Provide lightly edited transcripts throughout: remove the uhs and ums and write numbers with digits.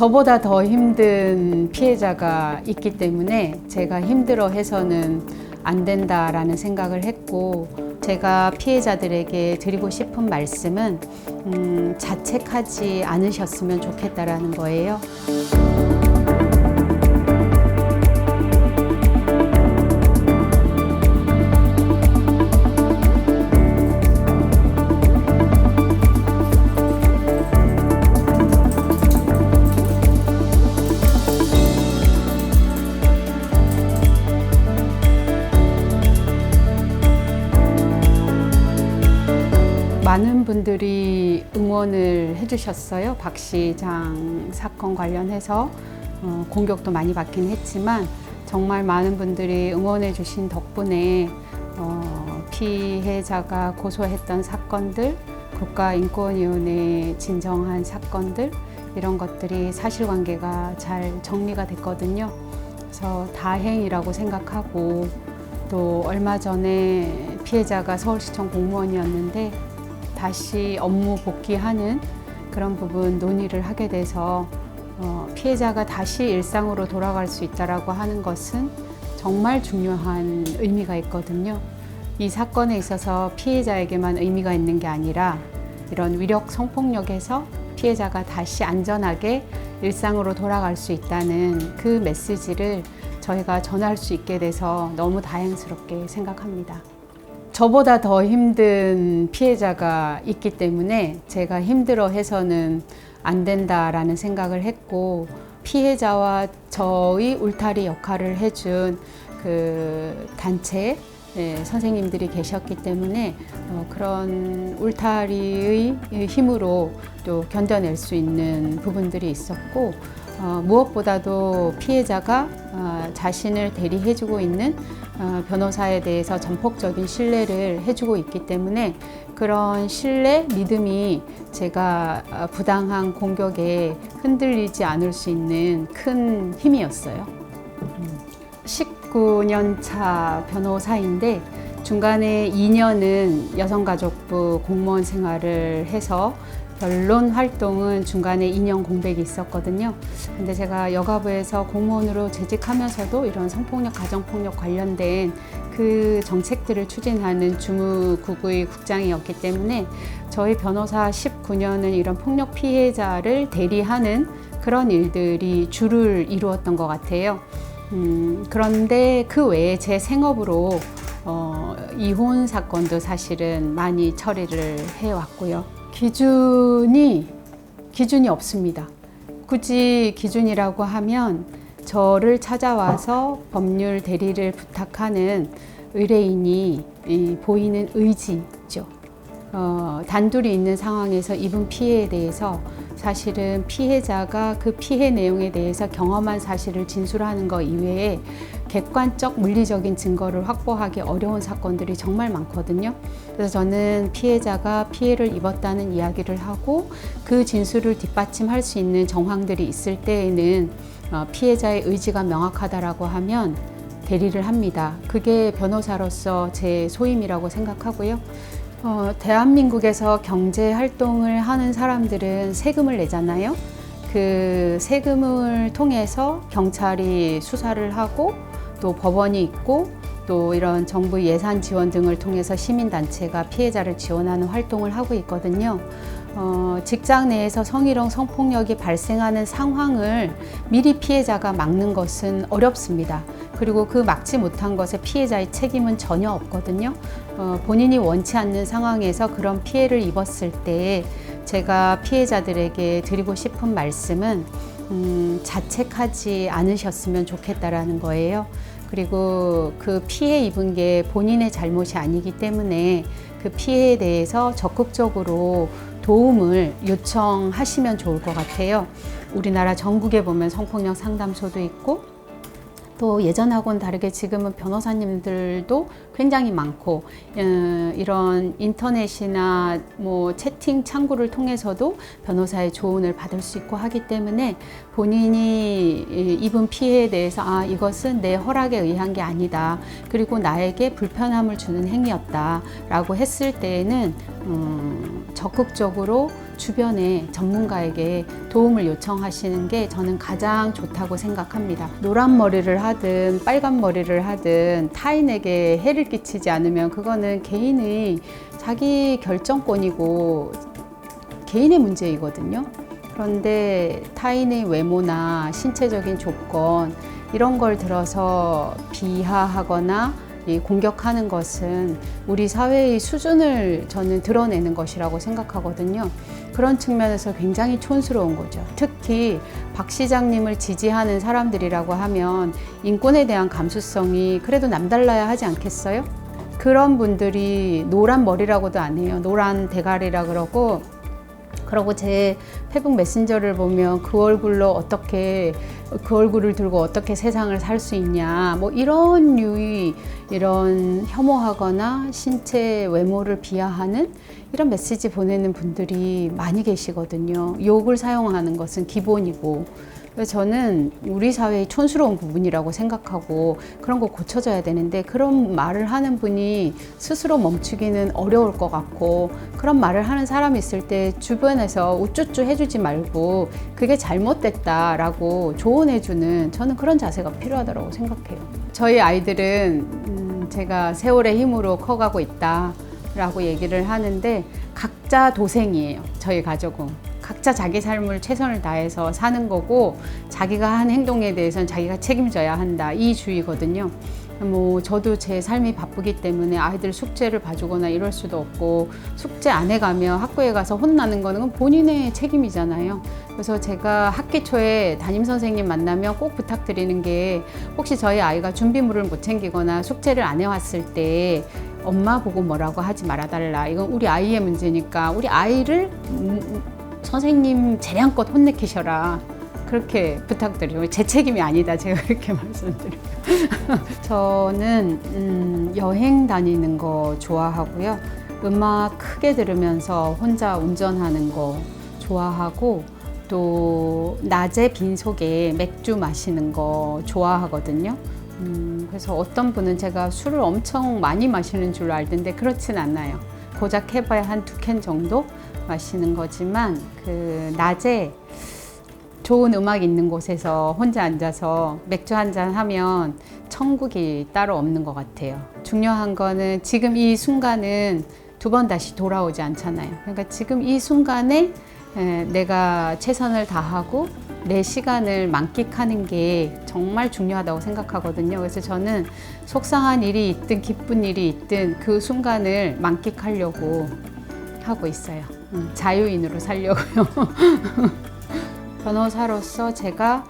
저보다 더 힘든 피해자가 있기 때문에 제가 힘들어해서는 안 된다라는 생각을 했고, 제가 피해자들에게 드리고 싶은 말씀은 자책하지 않으셨으면 좋겠다라는 거예요. 많은 분들이 응원을 해주셨어요. 박 시장 사건 관련해서 공격도 많이 받긴 했지만 정말 많은 분들이 응원해 주신 덕분에 피해자가 고소했던 사건들, 국가인권위원회에 진정한 사건들, 이런 것들이 사실관계가 잘 정리가 됐거든요. 그래서 다행이라고 생각하고, 또 얼마 전에 피해자가 서울시청 공무원이었는데 다시 업무 복귀하는 그런 부분 논의를 하게 돼서 피해자가 다시 일상으로 돌아갈 수 있다라고 하는 것은 정말 중요한 의미가 있거든요. 이 사건에 있어서 피해자에게만 의미가 있는 게 아니라 이런 위력 성폭력에서 피해자가 다시 안전하게 일상으로 돌아갈 수 있다는 그 메시지를 저희가 전할 수 있게 돼서 너무 다행스럽게 생각합니다. 저보다 더 힘든 피해자가 있기 때문에 제가 힘들어해서는 안 된다라는 생각을 했고, 피해자와 저희 울타리 역할을 해준 그 단체 선생님들이 계셨기 때문에 그런 울타리의 힘으로 또 견뎌낼 수 있는 부분들이 있었고, 무엇보다도 피해자가 자신을 대리해주고 있는 변호사에 대해서 전폭적인 신뢰를 해주고 있기 때문에 그런 신뢰, 믿음이 제가 부당한 공격에 흔들리지 않을 수 있는 큰 힘이었어요. 19년 차 변호사인데 중간에 2년은 여성가족부 공무원 생활을 해서 변론 활동은 중간에 2년 공백이 있었거든요. 근데 제가 여가부에서 공무원으로 재직하면서도 이런 성폭력, 가정폭력 관련된 그 정책들을 추진하는 주무국의 국장이었기 때문에 저희 변호사 19년은 이런 폭력 피해자를 대리하는 그런 일들이 주를 이루었던 것 같아요. 그런데 그 외에 제 생업으로 이혼 사건도 사실은 많이 처리를 해왔고요. 기준이 없습니다. 굳이 기준이라고 하면 저를 찾아와서 법률 대리를 부탁하는 의뢰인이 보이는 의지죠. 단둘이 있는 상황에서 입은 피해에 대해서 사실은 피해자가 그 피해 내용에 대해서 경험한 사실을 진술하는 것 이외에 객관적 물리적인 증거를 확보하기 어려운 사건들이 정말 많거든요. 그래서 저는 피해자가 피해를 입었다는 이야기를 하고 그 진술을 뒷받침할 수 있는 정황들이 있을 때에는 피해자의 의지가 명확하다라고 하면 대리를 합니다. 그게 변호사로서 제 소임이라고 생각하고요. 대한민국에서 경제 활동을 하는 사람들은 세금을 내잖아요. 그 세금을 통해서 경찰이 수사를 하고 또 법원이 있고 또 이런 정부 예산 지원 등을 통해서 시민단체가 피해자를 지원하는 활동을 하고 있거든요. 직장 내에서 성희롱, 성폭력이 발생하는 상황을 미리 피해자가 막는 것은 어렵습니다. 그리고 그 막지 못한 것에 피해자의 책임은 전혀 없거든요. 본인이 원치 않는 상황에서 그런 피해를 입었을 때 제가 피해자들에게 드리고 싶은 말씀은 자책하지 않으셨으면 좋겠다라는 거예요. 그리고 그 피해 입은 게 본인의 잘못이 아니기 때문에 그 피해에 대해서 적극적으로 도움을 요청하시면 좋을 것 같아요. 우리나라 전국에 보면 성폭력 상담소도 있고 또 예전하고는 다르게 지금은 변호사님들도 굉장히 많고 이런 인터넷이나 뭐 채팅 창구를 통해서도 변호사의 조언을 받을 수 있고 하기 때문에 본인이 입은 피해에 대해서 이것은 내 허락에 의한 게 아니다. 그리고 나에게 불편함을 주는 행위였다 라고 했을 때에는 적극적으로 주변에 전문가에게 도움을 요청하시는 게 저는 가장 좋다고 생각합니다. 노란 머리를 하든 빨간 머리를 하든 타인에게 해를 끼치지 않으면 그거는 개인의 자기 결정권이고 개인의 문제이거든요. 그런데 타인의 외모나 신체적인 조건 이런 걸 들어서 비하하거나 공격하는 것은 우리 사회의 수준을 저는 드러내는 것이라고 생각하거든요. 그런 측면에서 굉장히 촌스러운 거죠. 특히 박 시장님을 지지하는 사람들이라고 하면 인권에 대한 감수성이 그래도 남달라야 하지 않겠어요? 그런 분들이 노란 머리라고도 안 해요. 노란 대가리라 그러고 제 페북 메신저를 보면 그 얼굴로 어떻게 그 얼굴을 들고 어떻게 세상을 살 수 있냐 뭐 이런 류의 이런 혐오하거나 신체 외모를 비하하는 이런 메시지 보내는 분들이 많이 계시거든요. 욕을 사용하는 것은 기본이고 그래서 저는 우리 사회의 촌스러운 부분이라고 생각하고 그런 거 고쳐져야 되는데 그런 말을 하는 분이 스스로 멈추기는 어려울 것 같고 그런 말을 하는 사람이 있을 때 주변에서 우쭈쭈 해주지 말고 그게 잘못됐다라고 조언해주는 저는 그런 자세가 필요하다고 생각해요. 저희 아이들은 제가 세월의 힘으로 커가고 있다라고 얘기를 하는데 각자 도생이에요. 저희 가족은. 각자 자기 삶을 최선을 다해서 사는 거고 자기가 한 행동에 대해서는 자기가 책임져야 한다 이 주의거든요. 뭐 저도 제 삶이 바쁘기 때문에 아이들 숙제를 봐주거나 이럴 수도 없고 숙제 안 해가면 학교에 가서 혼나는 거는 본인의 책임이잖아요. 그래서 제가 학기 초에 담임 선생님 만나면 꼭 부탁드리는 게 혹시 저희 아이가 준비물을 못 챙기거나 숙제를 안 해왔을 때 엄마 보고 뭐라고 하지 말아달라. 이건 우리 아이의 문제니까 우리 아이를 선생님 재량껏 혼내키셔라. 그렇게 부탁드려요. 제 책임이 아니다. 제가 그렇게 말씀드려요. 저는 여행 다니는 거 좋아하고요. 음악 크게 들으면서 혼자 운전하는 거 좋아하고 또 낮에 빈속에 맥주 마시는 거 좋아하거든요. 그래서 어떤 분은 제가 술을 엄청 많이 마시는 줄 알던데 그렇진 않아요. 고작 해봐야 한 2캔 정도 마시는 거지만 그 낮에 좋은 음악 있는 곳에서 혼자 앉아서 맥주 한잔 하면 천국이 따로 없는 것 같아요. 중요한 거는 지금 이 순간은 2번 다시 돌아오지 않잖아요. 그러니까 지금 이 순간에 내가 최선을 다하고 내 시간을 만끽하는 게 정말 중요하다고 생각하거든요. 그래서 저는 속상한 일이 있든 기쁜 일이 있든 그 순간을 만끽하려고 하고 있어요. 자유인으로 살려고요. 변호사로서 제가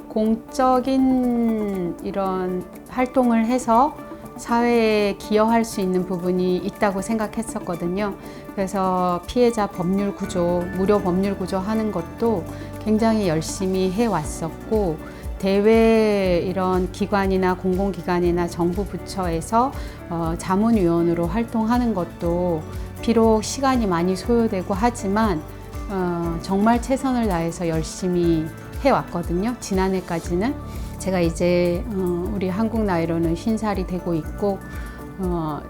공적인 이런 활동을 해서 사회에 기여할 수 있는 부분이 있다고 생각했었거든요. 그래서 피해자 법률 구조, 무료 법률 구조 하는 것도 굉장히 열심히 해왔었고 대외 이런 기관이나 공공기관이나 정부 부처에서 자문위원으로 활동하는 것도 비록 시간이 많이 소요되고 하지만 정말 최선을 다해서 열심히 해왔거든요. 지난해까지는. 제가 이제 우리 한국 나이로는 50살이 되고 있고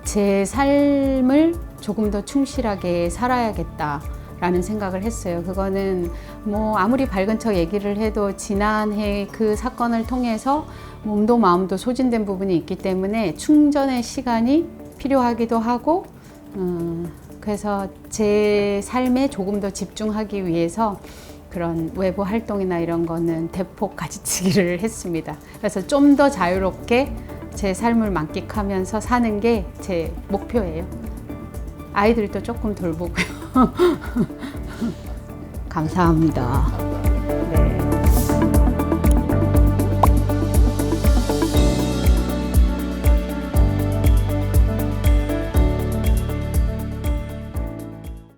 제 삶을 조금 더 충실하게 살아야겠다라는 생각을 했어요. 그거는 뭐 아무리 밝은 척 얘기를 해도 지난해 그 사건을 통해서 몸도 마음도 소진된 부분이 있기 때문에 충전의 시간이 필요하기도 하고 그래서 제 삶에 조금 더 집중하기 위해서 그런 외부 활동이나 이런 거는 대폭 가지치기를 했습니다. 그래서 좀 더 자유롭게 제 삶을 만끽하면서 사는 게 제 목표예요. 아이들도 조금 돌보고요. 감사합니다.